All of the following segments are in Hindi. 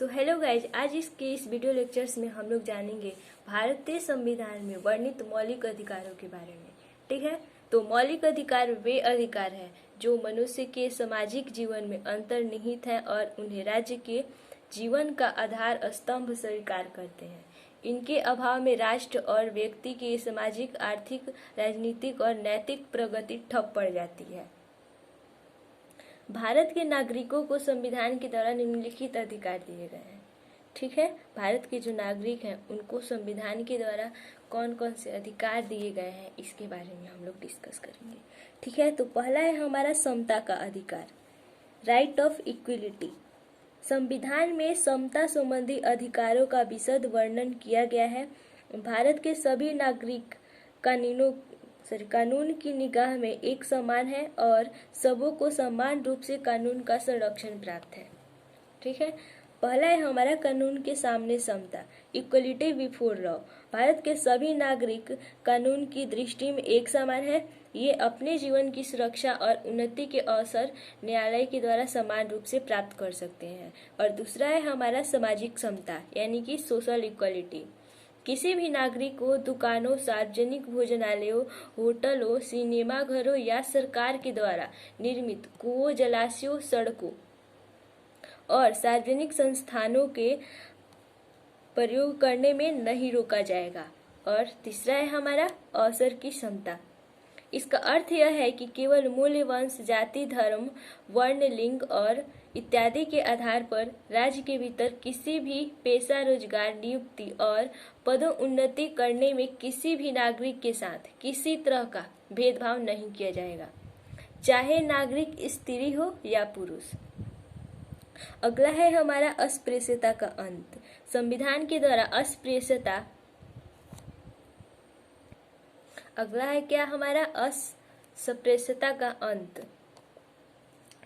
सो हेलो गाइज, आज इस वीडियो लेक्चर्स में हम लोग जानेंगे भारतीय संविधान में वर्णित मौलिक अधिकारों के बारे में। ठीक है, तो मौलिक अधिकार वे अधिकार हैं जो मनुष्य के सामाजिक जीवन में अंतर्निहित हैं और उन्हें राज्य के जीवन का आधार स्तंभ स्वीकार करते हैं। इनके अभाव में राष्ट्र और व्यक्ति की सामाजिक, आर्थिक, राजनीतिक और नैतिक प्रगति ठप पड़ जाती है। भारत के नागरिकों को संविधान के द्वारा निम्नलिखित अधिकार दिए गए हैं। ठीक है, भारत के जो नागरिक हैं उनको संविधान के द्वारा कौन कौन से अधिकार दिए गए हैं इसके बारे में हम लोग डिस्कस करेंगे। ठीक है, तो पहला है हमारा समता का अधिकार, राइट ऑफ इक्वलिटी। संविधान में समता संबंधी अधिकारों का विशद वर्णन किया गया है। भारत के सभी नागरिक कानून की निगाह में एक समान है और सबों को समान रूप से कानून का संरक्षण प्राप्त है। ठीक है, पहला है हमारा कानून के सामने समता, इक्वलिटी बिफोर लॉ। भारत के सभी नागरिक कानून की दृष्टि में एक समान है। ये अपने जीवन की सुरक्षा और उन्नति के अवसर न्यायालय के द्वारा समान रूप से प्राप्त कर सकते हैं। और दूसरा है हमारा सामाजिक समता यानी कि सोशल इक्वलिटी। किसी भी नागरिक को दुकानों, सार्वजनिक भोजनालयों, होटलों, सिनेमा घरों या सरकार के द्वारा निर्मित कुओं, जलाशयों, सड़कों और सार्वजनिक संस्थानों के प्रयोग करने में नहीं रोका जाएगा। और तीसरा है हमारा अवसर की समता। इसका अर्थ यह है कि केवल मूल्य, वंश, जाति, धर्म, वर्ण, लिंग और इत्यादि के आधार पर राज्य के भीतर किसी भी पेशा, रोजगार, नियुक्ति और पदोन्नति करने में किसी भी नागरिक के साथ किसी तरह का भेदभाव नहीं किया जाएगा, चाहे नागरिक स्त्री हो या पुरुष। अगला है हमारा अस्पृश्यता का अंत। संविधान के द्वारा अस्पृश्यता, अगला है क्या हमारा अस्पृश्यता का अंत।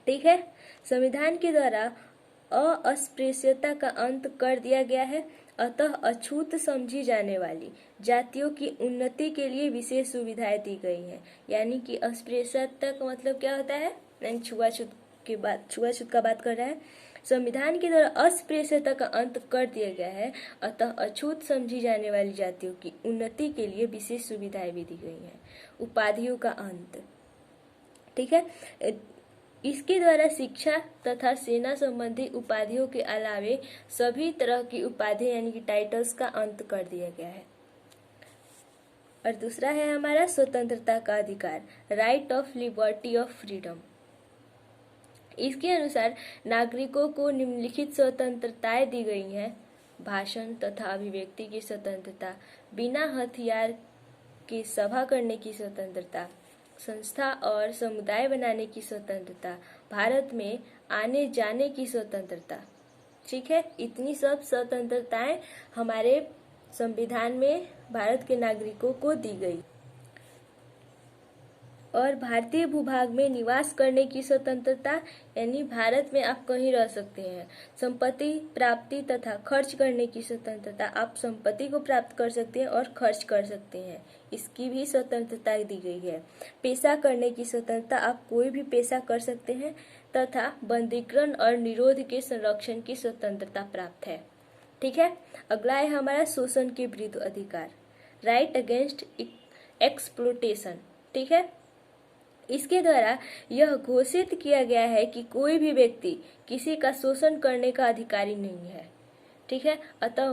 ठीक है, संविधान के द्वारा अस्पृश्यता का अंत कर दिया गया है। अतः अछूत समझी जाने वाली जातियों की उन्नति के लिए विशेष सुविधाएं दी गई हैं। यानी कि अस्पृश्यता का मतलब क्या होता है, छुआछूत का बात कर रहा है। संविधान के द्वारा अस्पृश्यता का अंत कर दिया गया है। अतः अछूत समझी जाने वाली जातियों की उन्नति के लिए विशेष सुविधाएं भी दी गई हैं। उपाधियों का अंत। ठीक है, इसके द्वारा शिक्षा तथा सेना संबंधी उपाधियों के अलावे सभी तरह की उपाधि यानी कि टाइटल्स का अंत कर दिया गया है। और दूसरा है हमारा स्वतंत्रता का अधिकार, right of liberty of freedom. इसके अनुसार नागरिकों को निम्नलिखित स्वतंत्रताएं दी गई हैं। भाषण तथा अभिव्यक्ति की स्वतंत्रता, बिना हथियार के सभा करने की स्वतंत्रता, संस्था और समुदाय बनाने की स्वतंत्रता, भारत में आने जाने की स्वतंत्रता। ठीक है, इतनी सब स्वतंत्रताएं हमारे संविधान में भारत के नागरिकों को दी गई। और भारतीय भूभाग में निवास करने की स्वतंत्रता, यानी भारत में आप कहीं रह सकते हैं। संपत्ति प्राप्ति तथा खर्च करने की स्वतंत्रता, आप संपत्ति को प्राप्त कर सकते हैं और खर्च कर सकते हैं, इसकी भी स्वतंत्रता दी गई है। पेशा करने की स्वतंत्रता, आप कोई भी पेशा कर सकते हैं तथा बंधीकरण और निरोध के संरक्षण की स्वतंत्रता प्राप्त है। ठीक है, अगला है हमारा शोषण के विरुद्ध अधिकार, राइट अगेंस्ट एक्सप्लोटेशन। ठीक है, इसके द्वारा यह घोषित किया गया है कि कोई भी व्यक्ति किसी का शोषण करने का अधिकारी नहीं है। ठीक है, अतः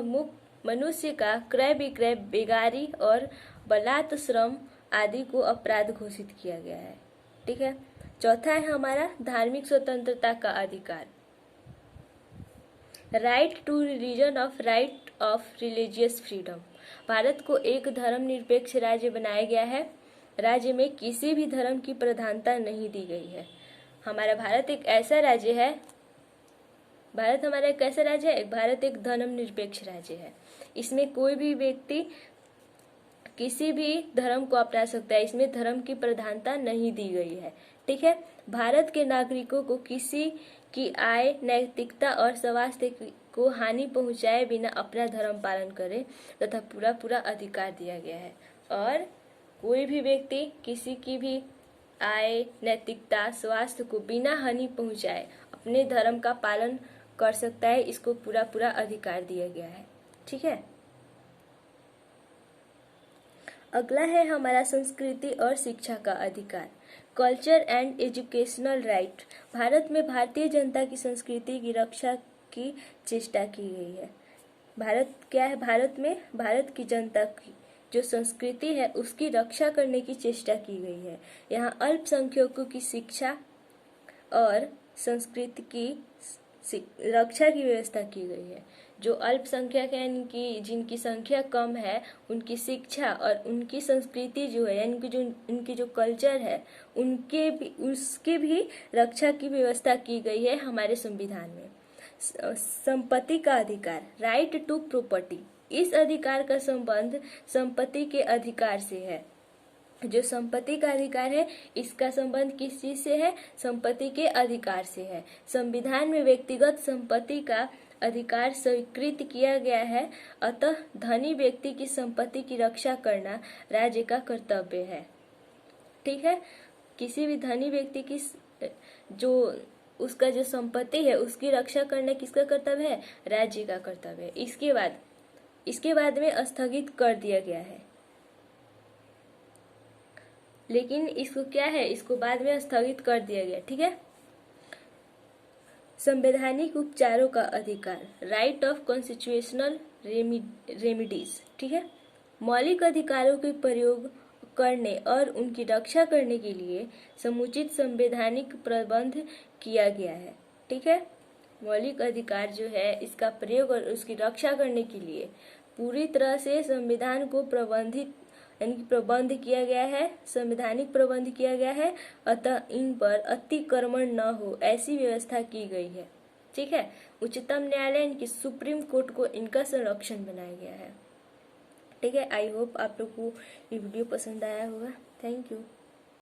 मनुष्य का क्रय विक्रय, बेगारी और बलात् श्रम आदि को अपराध घोषित किया गया है। ठीक है, चौथा है हमारा धार्मिक स्वतंत्रता का अधिकार, right to religion of right of religious freedom. Bharat को एक धर्मनिरपेक्ष राज्य बनाया गया है। राज्य में किसी भी धर्म की प्रधानता नहीं दी गई है। हमारा भारत एक ऐसा राज्य है, भारत एक धर्मनिरपेक्ष राज्य है। इसमें कोई भी व्यक्ति किसी भी धर्म को अपना सकता है, इसमें धर्म की प्रधानता नहीं दी गई है। ठीक है, भारत के नागरिकों को किसी की आय, नैतिकता और स्वास्थ्य को हानि पहुंचाए बिना अपना धर्म पालन करे तथा पूरा अधिकार दिया गया है। और कोई भी व्यक्ति किसी की भी आय, नैतिकता, स्वास्थ्य को बिना हानि पहुंचाए अपने धर्म का पालन कर सकता है, इसको पूरा पूरा अधिकार दिया गया है। ठीक है, अगला है हमारा संस्कृति और शिक्षा का अधिकार, culture and educational right. Bharat में भारतीय जनता की संस्कृति की रक्षा की चेष्टा की गई है। भारत क्या है, भारत में भारत की जनता की जो संस्कृति है उसकी रक्षा करने की चेष्टा की गई है। यहाँ अल्पसंख्यकों की शिक्षा और संस्कृति की रक्षा की व्यवस्था की गई है। जो अल्पसंख्यक है यानी कि जिनकी संख्या कम है, उनकी शिक्षा और उनकी संस्कृति जो है यानी कि जो उनकी जो कल्चर है उसके भी रक्षा की व्यवस्था की गई है हमारे संविधान में। संपत्ति का अधिकार, राइट टू प्रॉपर्टी, इस अधिकार का संबंध संपत्ति के अधिकार से है। जो संपत्ति का अधिकार है इसका संबंध किस चीज से है, संपत्ति के अधिकार से है। संविधान में व्यक्तिगत संपत्ति का अधिकार स्वीकृत किया गया है, अतः धनी व्यक्ति की संपत्ति की रक्षा करना राज्य का कर्तव्य है। ठीक है, किसी भी धनी व्यक्ति की जो उसका जो संपत्ति है उसकी रक्षा करना किसका कर्तव्य है, राज्य का कर्तव्य है। इसके बाद में स्थगित कर दिया गया है, लेकिन इसको क्या है, इसको बाद में स्थगित कर दिया गया। ठीक है, संवैधानिक उपचारों का अधिकार, राइट ऑफ कॉन्स्टिट्यूशनल रेमिडीज। ठीक है, मौलिक अधिकारों के प्रयोग करने और उनकी रक्षा करने के लिए समुचित संवैधानिक प्रबंध किया गया है। ठीक है, मौलिक अधिकार जो है इसका प्रयोग और उसकी रक्षा करने के लिए पूरी तरह से संविधान को प्रबंध किया गया है, संवैधानिक प्रबंध किया गया है, अतः इन पर अतिक्रमण न हो ऐसी व्यवस्था की गई है। ठीक है, उच्चतम न्यायालय इनकी सुप्रीम कोर्ट को इनका संरक्षण बनाया गया है। ठीक है, आई होप आप लोग को ये वीडियो पसंद आया होगा। Thank you.